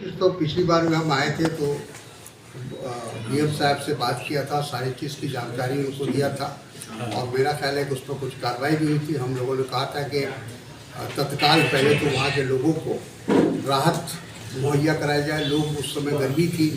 तो पिछली बार हम आए थे तो डीएम साहब से बात किया था, सारी चीज़ की जानकारी उनको दिया था और मेरा ख्याल है कि उस पर कुछ कार्रवाई भी हुई थी। हम लोगों ने कहा था कि तत्काल पहले तो वहाँ के लोगों को राहत मुहैया कराया जाए। लोग उस समय गर्मी थी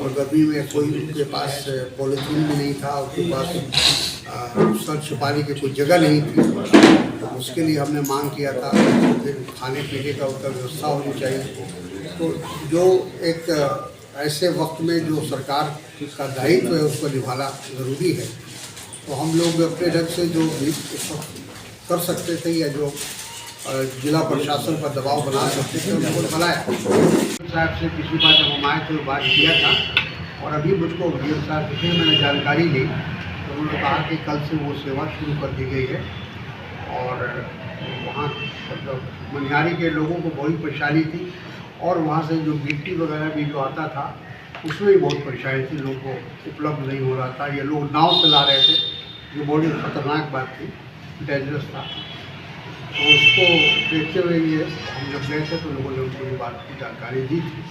और गर्मी में कोई उनके पास पॉलीथीन भी नहीं था, उनके पास सर छुपाने की कोई जगह नहीं थी। तो उसके लिए हमने मांग किया था फिर खाने पीने का उनका व्यवस्था होनी चाहिए। तो जो एक ऐसे वक्त में जो सरकार का दायित्व है उसको निभाना ज़रूरी है। तो हम लोग अपने ढंग से जो भी कर सकते थे या जो जिला प्रशासन पर दबाव बना सकते थे उनको बनाया। साहब से पिछली बार जब हम आए तो बात किया था और अभी मुझको डीएम साहब से मैंने जानकारी ली तो उन्होंने कहा कि कल से वो सेवा शुरू कर दी गई है और वहाँ मतलब मनिहारी के लोगों को बहुत परेशानी थी और वहाँ से जो गिट्टी वगैरह भी जो आता था उसमें भी बहुत परेशानी थी, लोगों को उपलब्ध नहीं हो रहा था। ये लोग नाव से ला रहे थे जो बहुत ही खतरनाक बात थी, डेंजरस था। तो उसको देखते हुए ये हम जब गए थे तो लोगों ने उनको ये बात की जानकारी दी थी।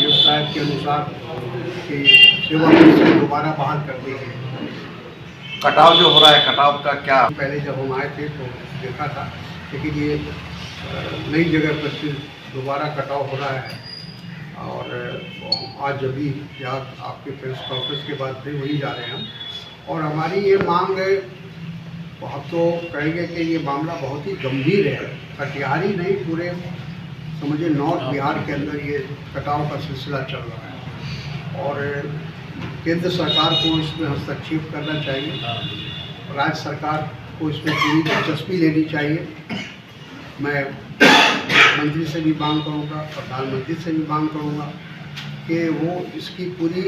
तो साहब के अनुसार कि सेवा से दोबारा बहाल कर दी गई। कटाव जो हो रहा है, कटाव का क्या? पहले जब हम आए थे तो देखा था, लेकिन ये नई जगह पर फिर दोबारा कटाव हो रहा है और आज अभी यहाँ आपके प्रेस कॉन्फ्रेंस के बाद फिर वही जा रहे हैं हम। और हमारी ये मांग है, हम तो कहेंगे कि ये मामला बहुत ही गंभीर है। कटिहार ही नहीं, पूरे समझिए नॉर्थ बिहार के अंदर ये कटाव का सिलसिला चल रहा है और केंद्र सरकार को इसमें हस्तक्षेप करना चाहिए, राज्य सरकार को इसमें पूरी दिलचस्पी लेनी चाहिए। मैं मंत्री से भी मांग करूँगा, प्रधानमंत्री से भी मांग करूँगा कि वो इसकी पूरी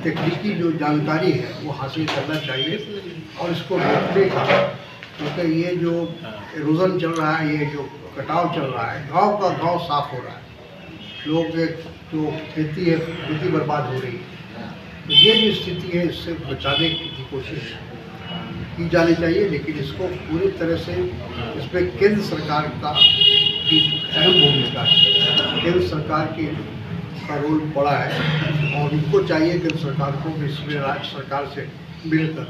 तकनीकी जो जानकारी है वो हासिल करना चाहिए और इसको रोकने का, क्योंकि ये जो इरोजन चल रहा है, ये जो कटाव चल रहा है, गांव का गांव साफ हो रहा है, लोग जो खेती है खेती बर्बाद हो रही है। तो ये जो स्थिति है इससे बचाने की कोशिश की जानी चाहिए, लेकिन इसको पूरी तरह से इसमें केंद्र सरकार का की अहम भूमिका है। केंद्र सरकार का रोल बड़ा है और उनको चाहिए केंद्र सरकार को इसमें राज्य सरकार से मिलकर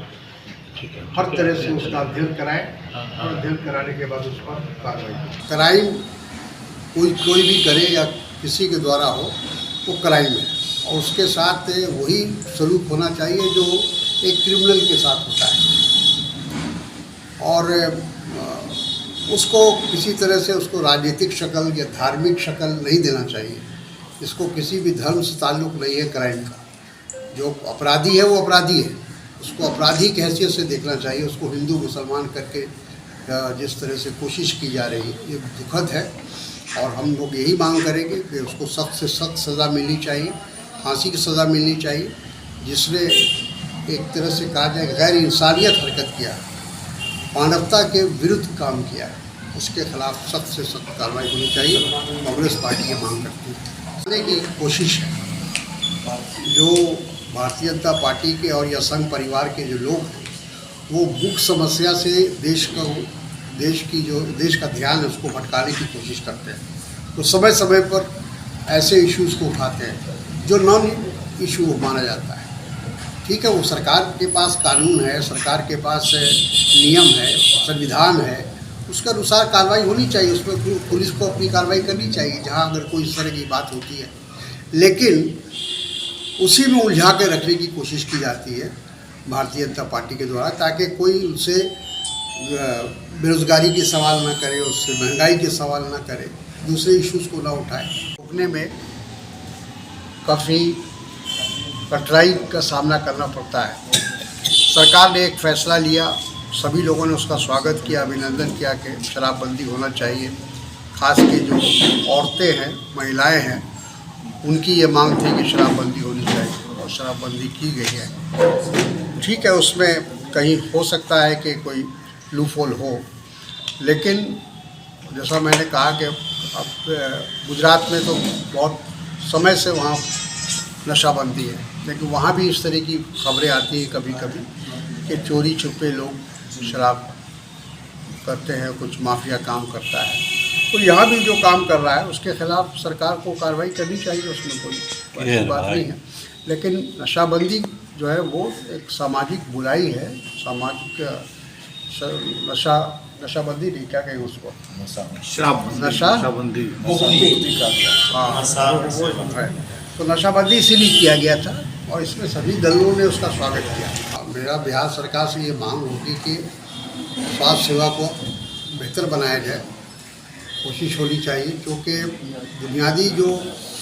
हर तरह से उसका अध्ययन कराए और अध्ययन कराने के बाद उस पर कार्रवाई क्राइम कोई भी करे या किसी के द्वारा हो वो क्राइम है और उसके साथ वही सलूक होना चाहिए जो एक क्रिमिनल के साथ होता है और उसको किसी तरह से उसको राजनीतिक शक्ल या धार्मिक शक्ल नहीं देना चाहिए। इसको किसी भी धर्म से ताल्लुक़ नहीं है क्राइम का। जो अपराधी है वो अपराधी है, उसको अपराधी की हैसियत से देखना चाहिए। उसको हिंदू मुसलमान करके जिस तरह से कोशिश की जा रही है ये दुखद है और हम लोग यही मांग करेंगे कि उसको सख्त से सख्त सज़ा मिलनी चाहिए, फांसी की सज़ा मिलनी चाहिए। जिसने एक तरह से कहा जाए गैर इंसानियत हरकत किया, मानवता के विरुद्ध काम किया है, उसके खिलाफ सख्त से सख्त कार्रवाई होनी चाहिए। कांग्रेस पार्टी ये मांग करती है। की कोशिश है जो भारतीय जनता पार्टी के और या संघ परिवार के जो लोग हैं वो मुख्य समस्या से देश का ध्यान है उसको भटकाने की कोशिश करते हैं। तो समय समय पर ऐसे इश्यूज़ को उठाते हैं जो नॉन इशू माना जाता है। ठीक है, वो सरकार के पास कानून है, सरकार के पास नियम है, संविधान है, उसके अनुसार कार्रवाई होनी चाहिए। उसमें पुलिस को अपनी कार्रवाई करनी चाहिए जहां अगर कोई इस तरह की बात होती है, लेकिन उसी में उलझा के रखने की कोशिश की जाती है भारतीय जनता पार्टी के द्वारा, ताकि कोई उनसे बेरोजगारी के सवाल ना करे, उससे महंगाई के सवाल ना करे, दूसरे इश्यूज़ को ना उठाए। रोकने में काफ़ी कठिनाई का सामना करना पड़ता है। सरकार ने एक फ़ैसला लिया, सभी लोगों ने उसका स्वागत किया, अभिनंदन किया कि शराबबंदी होना चाहिए। खास के जो औरतें हैं, महिलाएं हैं, उनकी ये मांग थी कि शराबबंदी होनी चाहिए और शराबबंदी की गई है। ठीक है, उसमें कहीं हो सकता है कि कोई लूपहोल हो, लेकिन जैसा मैंने कहा कि अब गुजरात में तो बहुत समय से वहाँ नशाबंदी है, लेकिन वहाँ भी इस तरह की खबरें आती हैं कभी कभी कि चोरी छुपे लोग शराब करते हैं, कुछ माफिया काम करता है। तो यहाँ भी जो काम कर रहा है उसके खिलाफ सरकार को कार्रवाई करनी चाहिए, उसमें कोई ऐसी बात नहीं है। लेकिन नशाबंदी जो है वो एक सामाजिक बुराई है, सामाजिक नशाबंदी नहीं, क्या कहें उसको, नशाबंदी, हाँ वो है। तो नशाबंदी इसीलिए किया गया था और इसमें सभी दलों ने उसका स्वागत किया। मेरा बिहार सरकार से ये मांग होगी कि स्वास्थ्य सेवा को बेहतर बनाया जाए, कोशिश होनी चाहिए, क्योंकि बुनियादी जो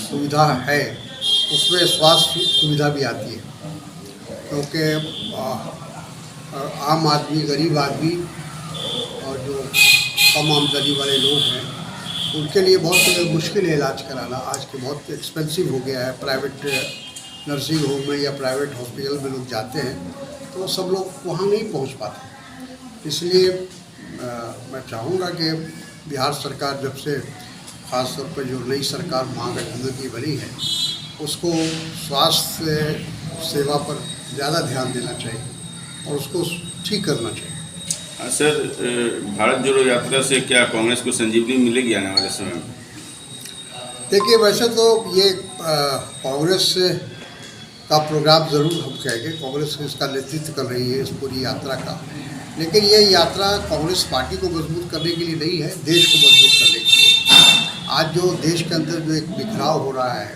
सुविधा है उसमें स्वास्थ्य सुविधा भी आती है। क्योंकि आम आदमी, गरीब आदमी और जो कम आमदनी वाले लोग हैं उनके लिए बहुत मुश्किल है इलाज कराना। आज के बहुत एक्सपेंसिव हो गया है। प्राइवेट नर्सिंग होम में या प्राइवेट हॉस्पिटल में लोग जाते हैं तो सब लोग वहाँ नहीं पहुँच पाते। इसलिए मैं चाहूँगा कि बिहार सरकार जब से ख़ास तौर पर जो नई सरकार महागठबंधन की बनी है उसको स्वास्थ्य सेवा पर ज़्यादा ध्यान देना चाहिए और उसको ठीक करना चाहिए। सर, भारत जोड़ो यात्रा से क्या कांग्रेस को संजीवनी मिलेगी आने वाले समय में? देखिए, वैसे तो ये कांग्रेस का प्रोग्राम ज़रूर हम कहेंगे, कांग्रेस इसका नेतृत्व कर रही है इस पूरी यात्रा का, लेकिन ये यात्रा कांग्रेस पार्टी को मजबूत करने के लिए नहीं है, देश को मजबूत करने के लिए। आज जो देश के अंदर जो एक बिखराव हो रहा है,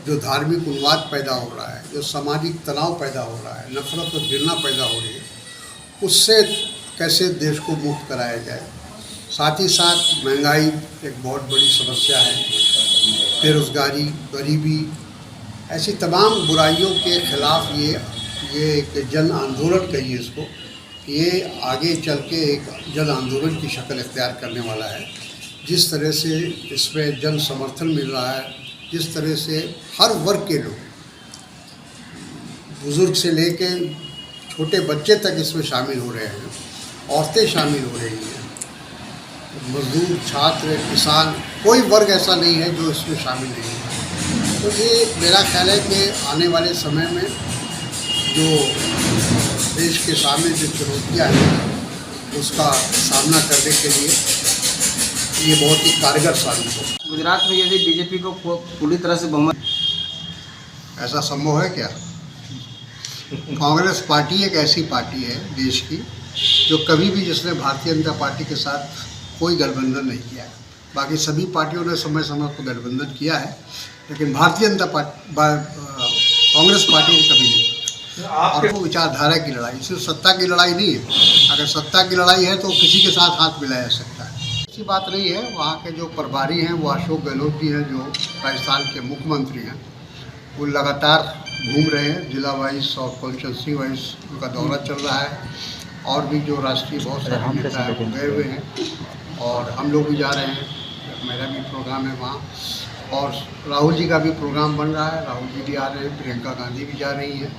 जो धार्मिक उन्माद पैदा हो रहा है, जो सामाजिक तनाव पैदा हो रहा है, नफरत और घृणा पैदा हो रही है, उससे कैसे देश को मुक्त कराया जाए। साथ ही साथ महंगाई एक बहुत बड़ी समस्या है, बेरोज़गारी, गरीबी, ऐसी तमाम बुराइयों के खिलाफ ये एक जन आंदोलन कहिए इसको, ये आगे चल के एक जन आंदोलन की शक्ल इख्तियार करने वाला है। जिस तरह से इसमें जन समर्थन मिल रहा है, जिस तरह से हर वर्ग के लोग, बुज़ुर्ग से लेके छोटे बच्चे तक इसमें शामिल हो रहे हैं, औरतें शामिल हो रही हैं, मजदूर, छात्र, किसान, कोई वर्ग ऐसा नहीं है जो इसमें शामिल नहीं है। तो ये मेरा ख्याल है कि आने वाले समय में जो देश के सामने जो चुनौतियाँ हैं उसका सामना करने के लिए ये बहुत ही कारगर साबित हो। गुजरात में यदि बीजेपी को पूरी तरह से बहुमत, ऐसा संभव है क्या? कांग्रेस पार्टी एक ऐसी पार्टी है देश की जो कभी भी, जिसने भारतीय जनता पार्टी के साथ कोई गठबंधन नहीं किया है। बाकी सभी पार्टियों ने समय समय पर गठबंधन किया है, लेकिन भारतीय जनता पार्टी, कांग्रेस पार्टी ने कभी नहीं। और वो विचारधारा की लड़ाई, सिर्फ सत्ता की लड़ाई नहीं है। अगर सत्ता की लड़ाई है तो किसी के साथ हाथ मिलाया जा सकता है, ऐसी बात नहीं है। वहाँ के जो प्रभारी हैं वो अशोक गहलोत जी हैं, जो राजस्थान के मुख्यमंत्री हैं। वो लगातार घूम रहे हैं, जिला वाइज और कॉन्स्टिट्यूंसी वाइज उनका दौरा चल रहा है। और भी जो राष्ट्रीय बहुत सारे नेता हैं वो गए हुए हैं और हम लोग भी जा रहे हैं, मेरा भी प्रोग्राम है वहाँ। और राहुल जी का भी प्रोग्राम बन रहा है, राहुल जी भी आ रहे हैं, प्रियंका गांधी भी जा रही हैं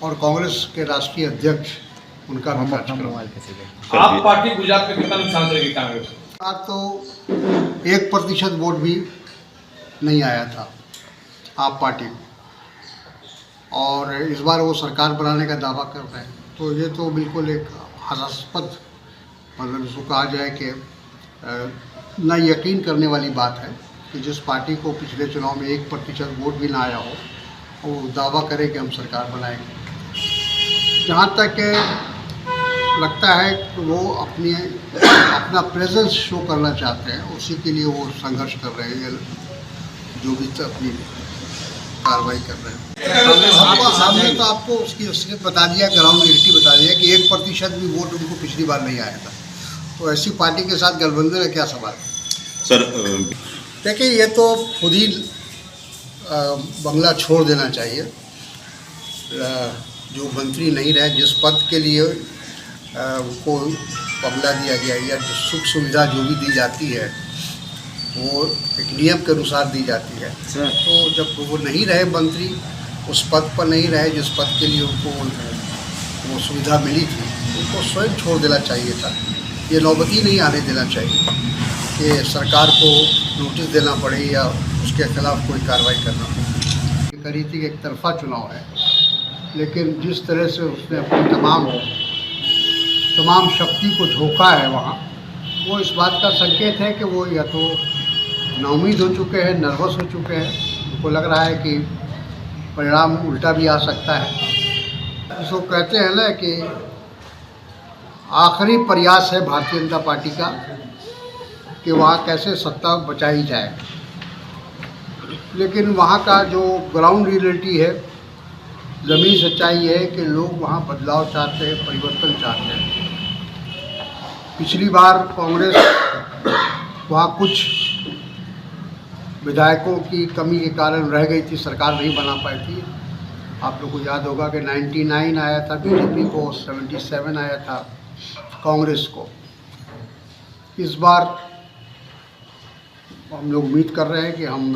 और कांग्रेस के राष्ट्रीय अध्यक्ष उनका भी कार्यक्रम है। आप पार्टी गुजरात में कितना नुकसान करेगी कांग्रेस? तो 1% वोट भी नहीं आया था आप पार्टी को, और इस बार वो सरकार बनाने का दावा कर रहे हैं। तो ये तो बिल्कुल एक हास्यास्पद, मतलब इसको कहा जाए कि ना यकीन करने वाली बात है कि जिस पार्टी को पिछले चुनाव में 1% वोट भी ना आया हो, वो दावा करे कि हम सरकार बनाएंगे। जहाँ तक लगता है कि वो अपना प्रेजेंस शो करना चाहते हैं, उसी के लिए वो संघर्ष कर रहे हैं, जो भी अपनी कार्रवाई कर रहे हैं। हमने तो आपको उसकी असलियत बता दिया, ग्राउंड रियलिटी बता दिया कि 1% भी वोट उनको पिछली बार नहीं आया था। तो ऐसी पार्टी के साथ गठबंधन है, क्या सवाल सर? देखिए, ये तो खुद ही बंगला छोड़ देना चाहिए। जो मंत्री नहीं रहे, जिस पद के लिए उनको बंगला दिया गया या सुख सुविधा जो भी दी जाती है वो एक नियम के अनुसार दी जाती है। तो जब वो नहीं रहे मंत्री, उस पद पर नहीं रहे जिस पद के लिए उनको वो सुविधा मिली थी, उनको स्वयं छोड़ देना चाहिए था। ये नौबती नहीं आने देना चाहिए कि सरकार को नोटिस देना पड़े या उसके खिलाफ कोई कार्रवाई करना पड़े। करी थी एक तरफा चुनाव है, लेकिन जिस तरह से उसने अपनी तमाम शक्ति को झोंका है वहाँ, वो इस बात का संकेत है कि वो या तो नाउमीद हो चुके हैं, नर्वस हो चुके हैं। उनको लग रहा है कि परिणाम उल्टा भी आ सकता है। इसको कहते हैं ना कि आखिरी प्रयास है भारतीय जनता पार्टी का कि वहाँ कैसे सत्ता बचाई जाए, लेकिन वहाँ का जो ग्राउंड रियलिटी है, ज़मीनी सच्चाई है कि लोग वहाँ बदलाव चाहते हैं, परिवर्तन चाहते हैं। पिछली बार कांग्रेस वहाँ कुछ विधायकों की कमी के कारण रह गई थी, सरकार नहीं बना पाई थी। आप लोग को याद होगा कि 99 आया था बीजेपी को, 77 आया था कांग्रेस को। इस बार हम लोग उम्मीद कर रहे हैं कि हम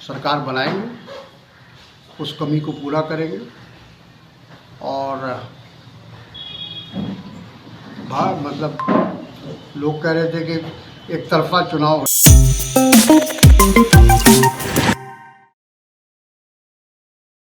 सरकार बनाएंगे, उस कमी को पूरा करेंगे और मतलब लोग कह रहे थे कि एक तरफा चुनाव